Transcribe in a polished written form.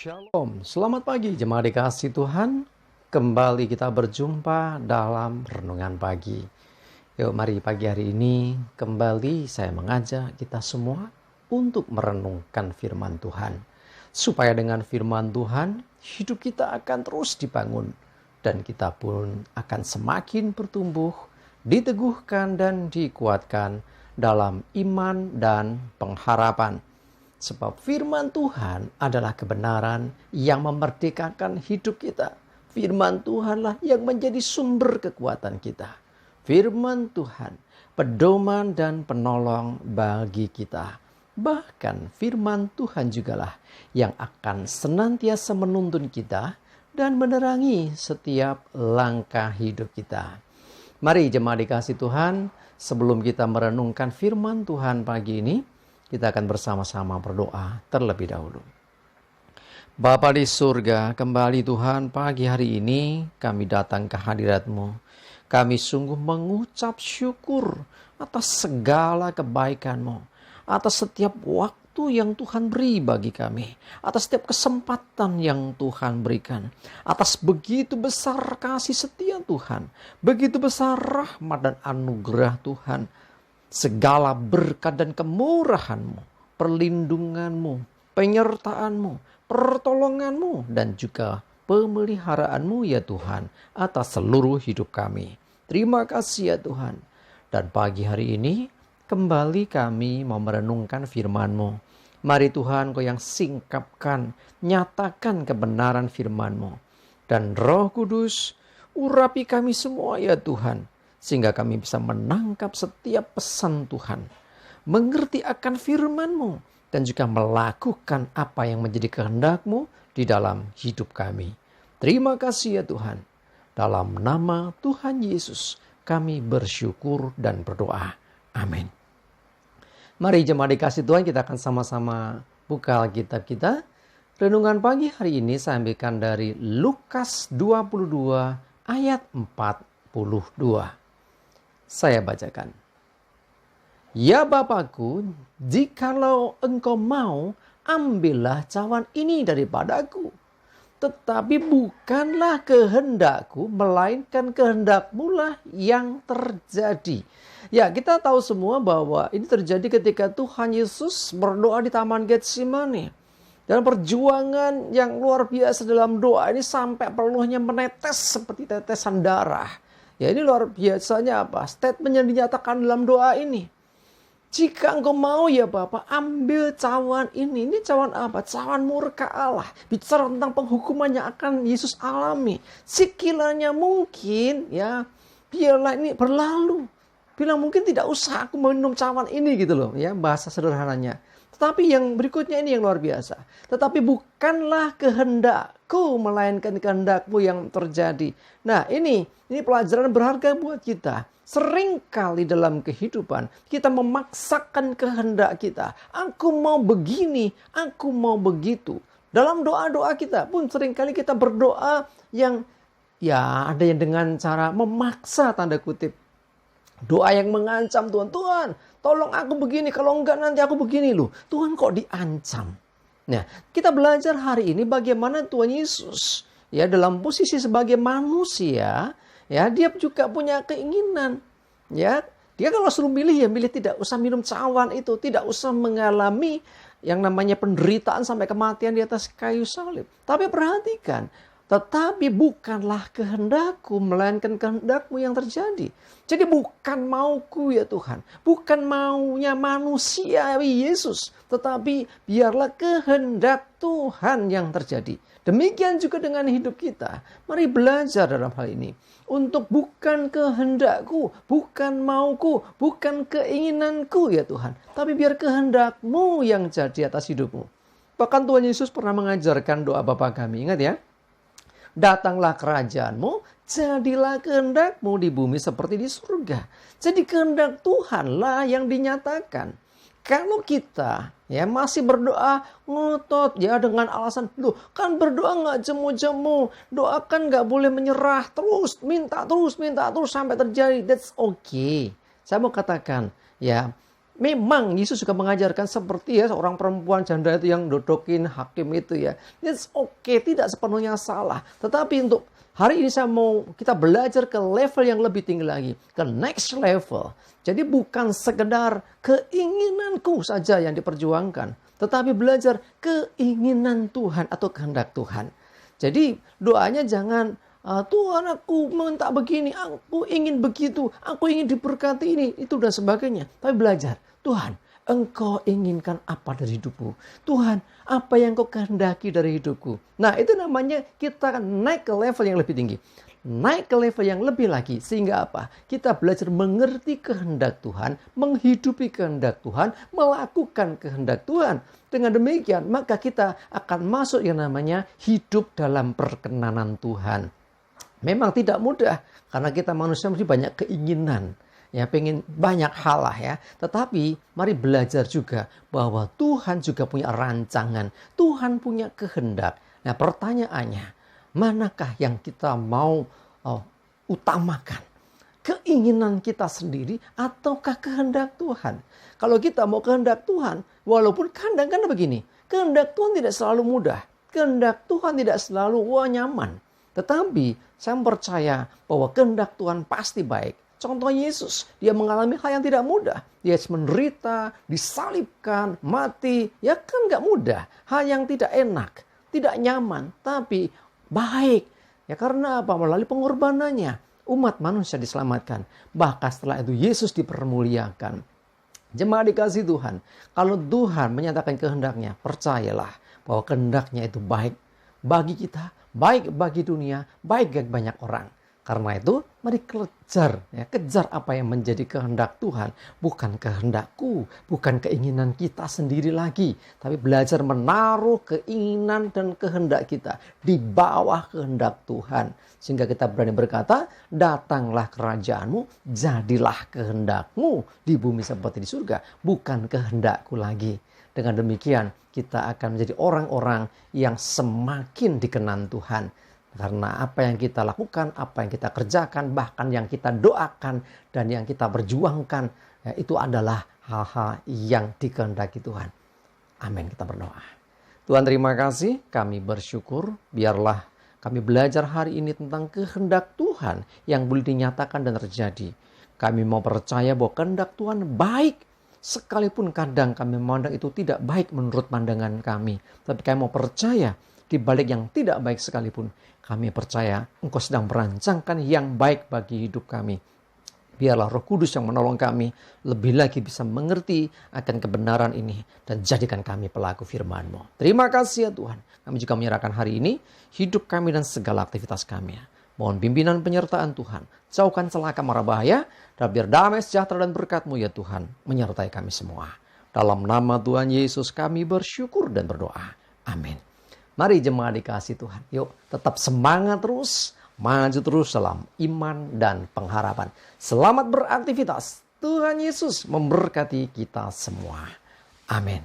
Shalom, selamat pagi jemaat dikasih Tuhan. Kembali kita berjumpa dalam renungan pagi. Yuk mari pagi hari ini kembali saya mengajak kita semua untuk merenungkan firman Tuhan. Supaya dengan firman Tuhan hidup kita akan terus dibangun. Dan kita pun akan semakin bertumbuh, diteguhkan dan dikuatkan dalam iman dan pengharapan. Sebab firman Tuhan adalah kebenaran yang memerdekakan hidup kita. Firman Tuhanlah yang menjadi sumber kekuatan kita. Firman Tuhan, pedoman dan penolong bagi kita. Bahkan firman Tuhan jugalah yang akan senantiasa menuntun kita dan menerangi setiap langkah hidup kita. Mari jemaat dikasih Tuhan, sebelum kita merenungkan firman Tuhan pagi ini, kita akan bersama-sama berdoa terlebih dahulu. Bapa di surga, kembali Tuhan pagi hari ini kami datang ke hadirat-Mu. Kami sungguh mengucap syukur atas segala kebaikan-Mu, atas setiap waktu yang Tuhan beri bagi kami, atas setiap kesempatan yang Tuhan berikan, atas begitu besar kasih setia Tuhan, begitu besar rahmat dan anugerah Tuhan. Segala berkat dan kemurahan-Mu, perlindungan-Mu, penyertaan-Mu, pertolongan-Mu, dan juga pemeliharaan-Mu ya Tuhan atas seluruh hidup kami. Terima kasih ya Tuhan. Dan pagi hari ini kembali kami mau merenungkan firman-Mu. Mari Tuhan Kau yang singkapkan, nyatakan kebenaran firman-Mu. Dan Roh Kudus urapi kami semua ya Tuhan. Sehingga kami bisa menangkap setiap pesan Tuhan. Mengerti akan firman-Mu. Dan juga melakukan apa yang menjadi kehendak-Mu di dalam hidup kami. Terima kasih ya Tuhan. Dalam nama Tuhan Yesus kami bersyukur dan berdoa. Amin. Mari jemaat dikasih Tuhan, kita akan sama-sama buka Alkitab kita. Renungan pagi hari ini saya ambilkan dari Lukas 22 ayat 42. Saya bacakan. Ya Bapakku, jikalau engkau mau, ambillah cawan ini daripadaku. Tetapi bukanlah kehendakku, melainkan kehendak-Mu lah yang terjadi. Ya, kita tahu semua bahwa ini terjadi ketika Tuhan Yesus berdoa di Taman Getsemani. Dan perjuangan yang luar biasa dalam doa ini sampai peluhnya menetes seperti tetesan darah. Ya, ini luar biasanya apa? Statement yang dinyatakan dalam doa ini. Jika engkau mau ya Bapa, ambil cawan ini. Ini cawan apa? Cawan murka Allah. Bicara tentang penghukuman yang akan Yesus alami. Sekiranya mungkin ya, biarlah ini berlalu. Bilang mungkin tidak usah aku minum cawan ini gitu loh. Ya, bahasa sederhananya. Tetapi yang berikutnya ini yang luar biasa. Tetapi bukanlah kehendakku, melainkan kehendak-Mu yang terjadi. Nah ini pelajaran berharga buat kita. Seringkali dalam kehidupan kita memaksakan kehendak kita. Aku mau begini, aku mau begitu. Dalam doa-doa kita pun seringkali kita berdoa yang ya ada yang dengan cara memaksa tanda kutip. Doa yang mengancam Tuhan. Tuhan, tolong aku begini. Kalau enggak nanti aku begini loh. Tuhan kok diancam. Nah, kita belajar hari ini bagaimana Tuhan Yesus. Ya, dalam posisi sebagai manusia. Ya, dia juga punya keinginan. Ya, dia kalau suruh milih ya milih tidak usah minum cawan itu. Tidak usah mengalami yang namanya penderitaan sampai kematian di atas kayu salib. Tapi perhatikan. Tetapi bukanlah kehendakku, melainkan kehendak-Mu yang terjadi. Jadi bukan mauku ya Tuhan. Bukan maunya manusia Yesus. Tetapi biarlah kehendak Tuhan yang terjadi. Demikian juga dengan hidup kita. Mari belajar dalam hal ini. Untuk bukan kehendakku, bukan mauku, bukan keinginanku ya Tuhan. Tapi biar kehendak-Mu yang jadi atas hidupmu. Bahkan Tuhan Yesus pernah mengajarkan doa Bapa kami. Ingat ya. Datanglah kerajaan-Mu, jadilah kehendak-Mu di bumi seperti di surga. Jadi kehendak Tuhanlah yang dinyatakan. Kalau kita ya masih berdoa ngotot ya dengan alasan, loh kan berdoa nggak jemu-jemu, doa kan nggak boleh menyerah, terus minta terus sampai terjadi. That's okay. Saya mau katakan ya, Memang Yesus juga mengajarkan seperti ya seorang perempuan janda itu yang dodokin hakim itu ya. It's okay, tidak sepenuhnya salah. Tetapi untuk hari ini saya mau kita belajar ke level yang lebih tinggi lagi. Ke next level. Jadi bukan sekedar keinginanku saja yang diperjuangkan. Tetapi belajar keinginan Tuhan atau kehendak Tuhan. Jadi doanya jangan Tuhan aku minta begini, aku ingin begitu, aku ingin diberkati ini, itu dan sebagainya. Tapi belajar, Tuhan engkau inginkan apa dari hidupku? Tuhan apa yang kau kehendaki dari hidupku? Nah itu namanya kita akan naik ke level yang lebih tinggi. Naik ke level yang lebih lagi. Sehingga apa? Kita belajar mengerti kehendak Tuhan, menghidupi kehendak Tuhan, melakukan kehendak Tuhan. Dengan demikian maka kita akan masuk yang namanya hidup dalam perkenanan Tuhan. Memang tidak mudah karena kita manusia mesti banyak keinginan, ya pengen banyak hal lah ya. Tetapi mari belajar juga bahwa Tuhan juga punya rancangan, Tuhan punya kehendak. Nah pertanyaannya, manakah yang kita mau utamakan? Keinginan kita sendiri ataukah kehendak Tuhan? Kalau kita mau kehendak Tuhan, walaupun kadang-kadang begini, kehendak Tuhan tidak selalu mudah, kehendak Tuhan tidak selalu nyaman. Tetapi saya percaya bahwa kehendak Tuhan pasti baik. Contoh Yesus, dia mengalami hal yang tidak mudah. Dia menderita, disalibkan, mati. Ya kan gak mudah. Hal yang tidak enak, tidak nyaman, tapi baik. Ya karena apa? Melalui pengorbanannya, umat manusia diselamatkan. Bahkan setelah itu Yesus dipermuliakan. Jemaat dikasih Tuhan, kalau Tuhan menyatakan kehendaknya, percayalah bahwa kehendaknya itu baik bagi kita, baik bagi dunia, baik bagi banyak orang. Karena itu, mari kejar apa yang menjadi kehendak Tuhan. Bukan kehendakku, bukan keinginan kita sendiri lagi. Tapi belajar menaruh keinginan dan kehendak kita di bawah kehendak Tuhan. Sehingga kita berani berkata, datanglah kerajaanmu, jadilah kehendakmu di bumi seperti di surga. Bukan kehendakku lagi. Dengan demikian, kita akan menjadi orang-orang yang semakin dikenan Tuhan. Karena apa yang kita lakukan, apa yang kita kerjakan, bahkan yang kita doakan dan yang kita perjuangkan, ya, itu adalah hal-hal yang dikehendaki Tuhan. Amin, kita berdoa. Tuhan terima kasih, kami bersyukur, biarlah kami belajar hari ini tentang kehendak Tuhan yang boleh dinyatakan dan terjadi. Kami mau percaya bahwa kehendak Tuhan baik, sekalipun kadang kami memandang itu tidak baik menurut pandangan kami. Tapi kami mau percaya di balik yang tidak baik sekalipun, kami percaya Engkau sedang merancangkan yang baik bagi hidup kami. Biarlah Roh Kudus yang menolong kami lebih lagi bisa mengerti akan kebenaran ini dan jadikan kami pelaku firman-Mu. Terima kasih ya Tuhan. Kami juga menyerahkan hari ini hidup kami dan segala aktivitas kami. Mohon pimpinan penyertaan Tuhan. Jauhkan celaka mara bahaya dan biar damai sejahtera dan berkat-Mu ya Tuhan menyertai kami semua. Dalam nama Tuhan Yesus kami bersyukur dan berdoa. Amin. Mari jemaat dikasih Tuhan. Yuk tetap semangat terus. Maju terus dalam iman dan pengharapan. Selamat beraktivitas. Tuhan Yesus memberkati kita semua. Amin.